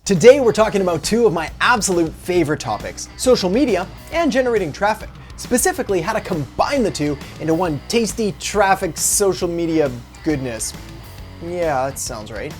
Today we're talking about two of my absolute favorite topics, social media and generating traffic. Specifically, how to combine the two into one tasty traffic social media goodness. Yeah, that sounds right.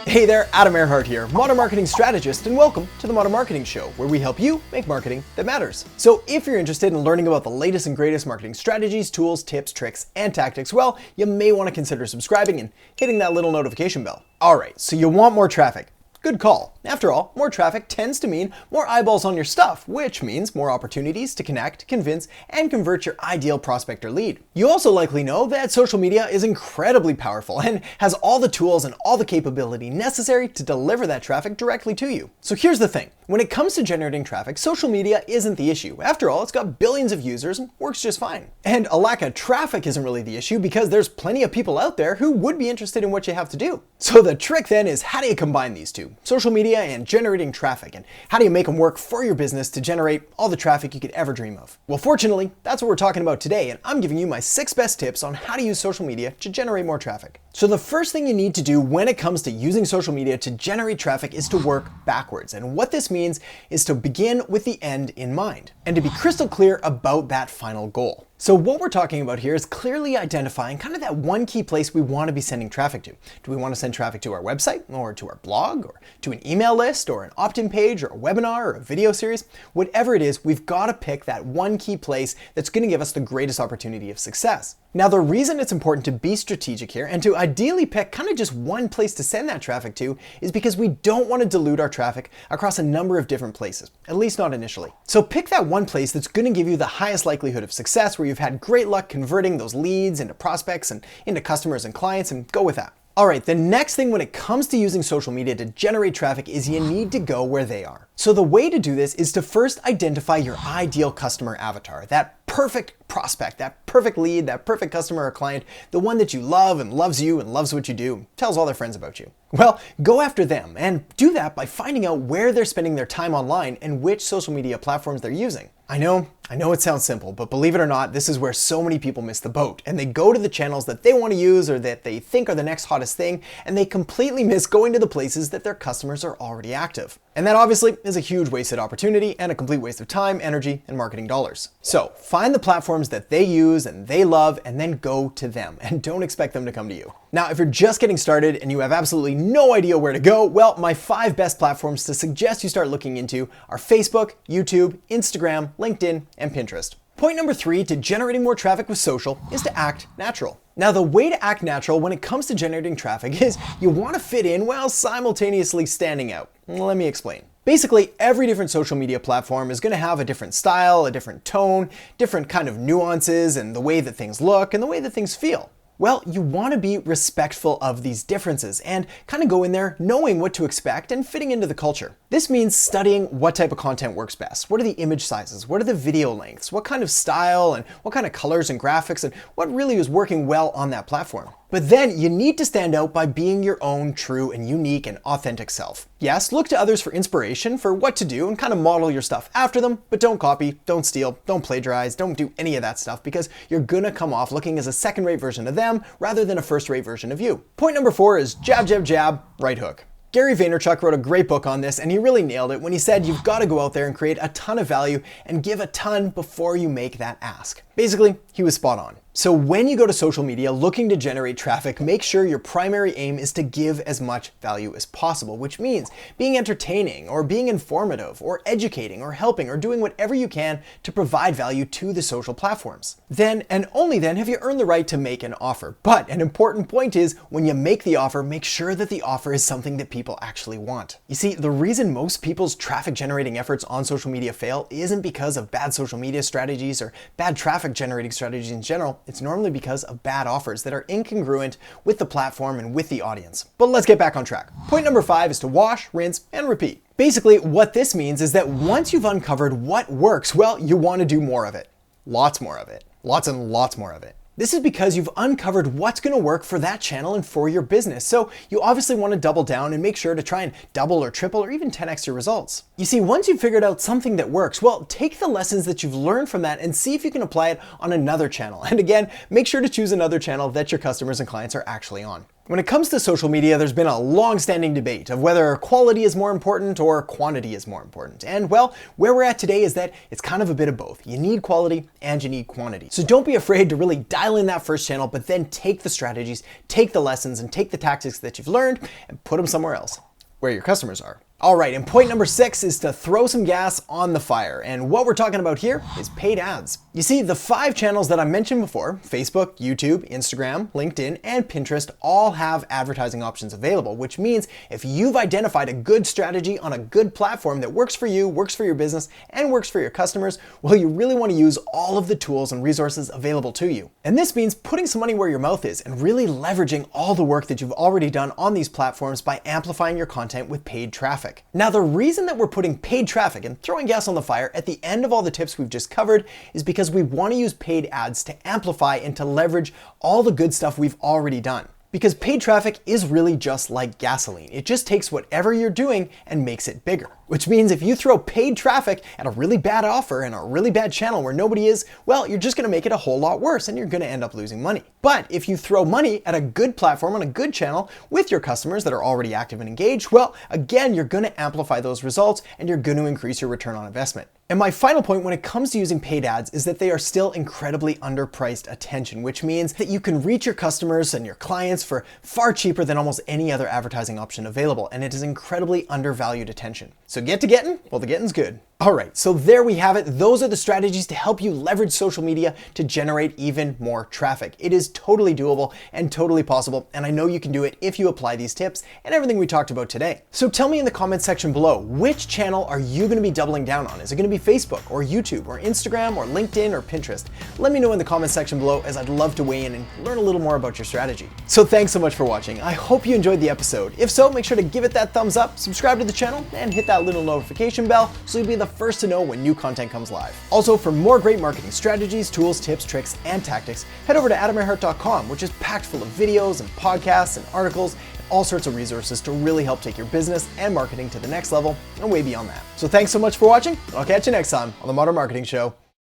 Hey there, Adam Erhart here, Modern Marketing Strategist, and welcome to the Modern Marketing Show, where we help you make marketing that matters. So if you're interested in learning about the latest and greatest marketing strategies, tools, tips, tricks, and tactics, well, you may want to consider subscribing and hitting that little notification bell. Alright, so you want more traffic. Good call. After all, more traffic tends to mean more eyeballs on your stuff, which means more opportunities to connect, convince, and convert your ideal prospect or lead. You also likely know that social media is incredibly powerful and has all the tools and all the capability necessary to deliver that traffic directly to you. So here's the thing. When it comes to generating traffic, social media isn't the issue. After all, it's got billions of users and works just fine. And a lack of traffic isn't really the issue because there's plenty of people out there who would be interested in what you have to do. So the trick then is, how do you combine these two? Social media and generating traffic, and how do you make them work for your business to generate all the traffic you could ever dream of? Well, fortunately, that's what we're talking about today, and I'm giving you my 6 best tips on how to use social media to generate more traffic. So the first thing you need to do when it comes to using social media to generate traffic is to work backwards. And what this means is to begin with the end in mind and to be crystal clear about that final goal. So what we're talking about here is clearly identifying kind of that one key place we want to be sending traffic to. Do we want to send traffic to our website or to our blog or to an email list or an opt-in page or a webinar or a video series? Whatever it is, we've got to pick that one key place that's going to give us the greatest opportunity of success. Now, the reason it's important to be strategic here and to ideally pick kind of just one place to send that traffic to is because we don't want to dilute our traffic across a number of different places, at least not initially. So pick that one place that's going to give you the highest likelihood of success, where you've had great luck converting those leads into prospects and into customers and clients, and go with that. All right, the next thing when it comes to using social media to generate traffic is you need to go where they are. So the way to do this is to first identify your ideal customer avatar, that perfect prospect, that perfect lead, that perfect customer or client, the one that you love and loves you and loves what you do, tells all their friends about you. Well, go after them and do that by finding out where they're spending their time online and which social media platforms they're using. I know it sounds simple, but believe it or not, this is where so many people miss the boat, and they go to the channels that they want to use or that they think are the next hottest thing, and they completely miss going to the places that their customers are already active. And that obviously is a huge wasted opportunity and a complete waste of time, energy, and marketing dollars. So find the platforms that they use and they love, and then go to them, and don't expect them to come to you. Now, if you're just getting started and you have absolutely no idea where to go, well, my 5 best platforms to suggest you start looking into are Facebook, YouTube, Instagram, LinkedIn, and Pinterest. Point number 3 to generating more traffic with social is to act natural. Now, the way to act natural when it comes to generating traffic is you want to fit in while simultaneously standing out. Let me explain. Basically, every different social media platform is going to have a different style, a different tone, different kind of nuances, and the way that things look and the way that things feel. Well, you want to be respectful of these differences and kind of go in there knowing what to expect and fitting into the culture. This means studying what type of content works best. What are the image sizes? What are the video lengths? What kind of style and what kind of colors and graphics, and what really is working well on that platform? But then you need to stand out by being your own true and unique and authentic self. Yes, look to others for inspiration for what to do and kind of model your stuff after them, but don't copy, don't steal, don't plagiarize, don't do any of that stuff, because you're gonna come off looking as a second-rate version of them rather than a first-rate version of you. Point number 4 is jab, jab, jab, right hook. Gary Vaynerchuk wrote a great book on this, and he really nailed it when he said you've got to go out there and create a ton of value and give a ton before you make that ask. Basically, he was spot on. So when you go to social media looking to generate traffic, make sure your primary aim is to give as much value as possible, which means being entertaining or being informative or educating or helping or doing whatever you can to provide value to the social platforms. Then and only then have you earned the right to make an offer. But an important point is, when you make the offer, make sure that the offer is something that people actually want. You see, the reason most people's traffic generating efforts on social media fail isn't because of bad social media strategies or bad traffic generating strategies in general. It's normally because of bad offers that are incongruent with the platform and with the audience. But let's get back on track. Point number 5 is to wash, rinse, and repeat. Basically, what this means is that once you've uncovered what works, well, you want to do more of it. Lots more of it. Lots and lots more of it. This is because you've uncovered what's going to work for that channel and for your business. So you obviously want to double down and make sure to try and double or triple or even 10x your results. You see, once you've figured out something that works, well, take the lessons that you've learned from that and see if you can apply it on another channel. And again, make sure to choose another channel that your customers and clients are actually on. When it comes to social media, there's been a long-standing debate of whether quality is more important or quantity is more important. And well, where we're at today is that it's kind of a bit of both. You need quality and you need quantity. So don't be afraid to really dial in that first channel, but then take the strategies, take the lessons, and take the tactics that you've learned and put them somewhere else, where your customers are. All right, and point number 6 is to throw some gas on the fire. And what we're talking about here is paid ads. You see, the 5 channels that I mentioned before, Facebook, YouTube, Instagram, LinkedIn, and Pinterest, all have advertising options available, which means if you've identified a good strategy on a good platform that works for you, works for your business, and works for your customers, well, you really want to use all of the tools and resources available to you. And this means putting some money where your mouth is and really leveraging all the work that you've already done on these platforms by amplifying your content with paid traffic. Now, the reason that we're putting paid traffic and throwing gas on the fire at the end of all the tips we've just covered is because we want to use paid ads to amplify and to leverage all the good stuff we've already done. Because paid traffic is really just like gasoline. It just takes whatever you're doing and makes it bigger. Which means if you throw paid traffic at a really bad offer and a really bad channel where nobody is, well, you're just gonna make it a whole lot worse and you're gonna end up losing money. But if you throw money at a good platform on a good channel with your customers that are already active and engaged, well, again, you're gonna amplify those results and you're gonna increase your return on investment. And my final point when it comes to using paid ads is that they are still incredibly underpriced attention, which means that you can reach your customers and your clients for far cheaper than almost any other advertising option available, and it is incredibly undervalued attention. So get to getting? Well, the getting's good. All right, so there we have it. Those are the strategies to help you leverage social media to generate even more traffic. It is totally doable and totally possible, and I know you can do it if you apply these tips and everything we talked about today. So tell me in the comments section below, which channel are you gonna be doubling down on? Is it gonna be Facebook or YouTube or Instagram or LinkedIn or Pinterest? Let me know in the comments section below, as I'd love to weigh in and learn a little more about your strategy. So thanks so much for watching. I hope you enjoyed the episode. If so, make sure to give it that thumbs up, subscribe to the channel, and hit that little notification bell so you'll be the first to know when new content comes live. Also, for more great marketing strategies, tools, tips, tricks, and tactics, head over to AdamErhart.com, which is packed full of videos and podcasts and articles and all sorts of resources to really help take your business and marketing to the next level and way beyond that. So thanks so much for watching, and I'll catch you next time on the Modern Marketing Show.